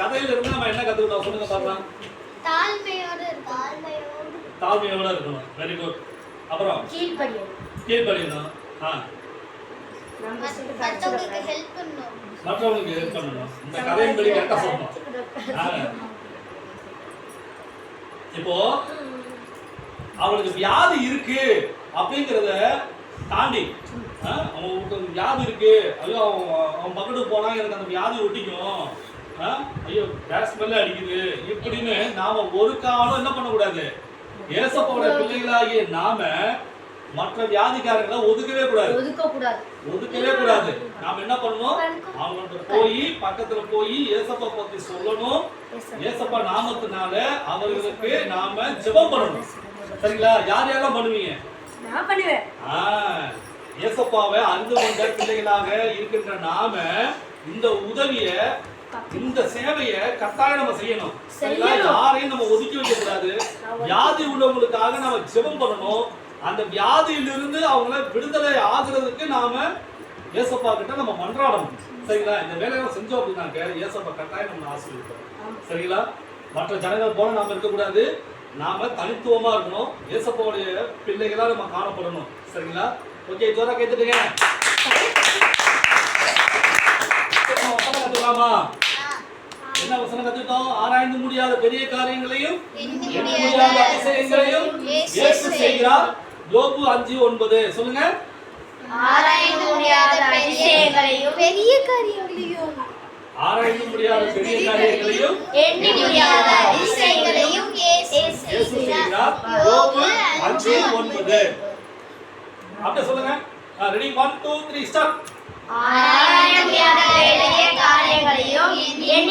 கதையில இருந்து நம்ம என்ன கத்துக்கிட்டோம் சொல்லுங்க பாக்கலாம். தாழ்மையோட இருக்கணும். Very good. அப்புறம் கீழ்ப்படியணும். மற்றவங்களுக்கு ஹெல்ப் பண்ணணும். இந்த கதையின்படி கரெக்டா சொல்லணும். இப்போ அவனுக்கு வியாதி இருக்கு அப்படிங்கறத தாண்டி அவனுக்கு வியாதி இருக்கு, ஐயோ அவன் பக்கத்துக்கு போனா எனக்கு அந்த வியாதி ஒட்டிக்கும், ஐயோ கேஸ் ஸ்மெல் அடிக்குது இப்படின்னு நாம ஒரு காலம் என்ன பண்ணக்கூடாது. ஏசப்பாவோட பிள்ளைகளாகிய நாம மற்ற வியாதிக்காரங்களை ஒதுக்கவே கூடாது. நாம என்ன பண்ணணும், அவங்கள்ட்ட போய் பக்கத்துல போய் ஏசப்பா பத்தி சொல்லணும். ஏசப்பா நாமத்தினால அவர்களுக்கு நாம ஜெபம் பண்ணணும். சரிங்களா? யார் யாரெல்லாம் பண்ணுவீங்க? நான் பண்ணுவேன். ஏசப்பாவை அறிந்து கொண்ட பிள்ளைகளாக இருக்கின்ற நாம இந்த உதவிய இந்த சேவையை கட்டாயம் நம்ம செய்யணும். சரிங்களா? யாரையும் நம்ம ஒதுக்கி வைக்க கூடாது. வியாதி உள்ளவங்களுக்காக நம்ம ஜெபம் பண்ணணும். அந்த வியாதியிலிருந்து அவங்கள விடுதலை ஆகுறதுக்கு நாம ஏசப்பா கிட்ட நம்ம மன்றாடணும். சரிங்களா? இந்த வேலையெல்லாம் செஞ்சோம் அப்படின்னாக்க ஏசப்பா கட்டாயம் நம்ம ஆசீர்வதிப்பார். சரிங்களா? மற்ற ஜனங்கள் போல நாம இருக்கக்கூடாது. நாம தனித்துவமா இருக்கணும். ஏசப்பாவுடைய பிள்ளைகளா நம்ம காணப்படணும். சரிங்களா? ஓகே, ஜோரா கேட்டுடுங்க. கத்துக்கலாமா? என்ன வசனம் கத்துட்டோம்? ஆராய்ந்து முடியாத பெரிய காரியங்களையும் முடியாத அதிசயங்களையும் இயேசு செய்கிறார். யோபு 5:9 சொல்லுங்க. ஆராய்ந்து முடியாத பெரிய காரியங்களையும் ஆராய்ந்து முடியாத பெரிய காரியங்களையும் எண்ணி முடியாத அதிசயங்களையும் இயேசு செய்கிறார். யோபு 5:9 அப்படியே சொல்லுங்க. Ready 1 2 3 start. ஆராய்ந்து முடியாத பெரிய காரியங்களையும் எண்ணி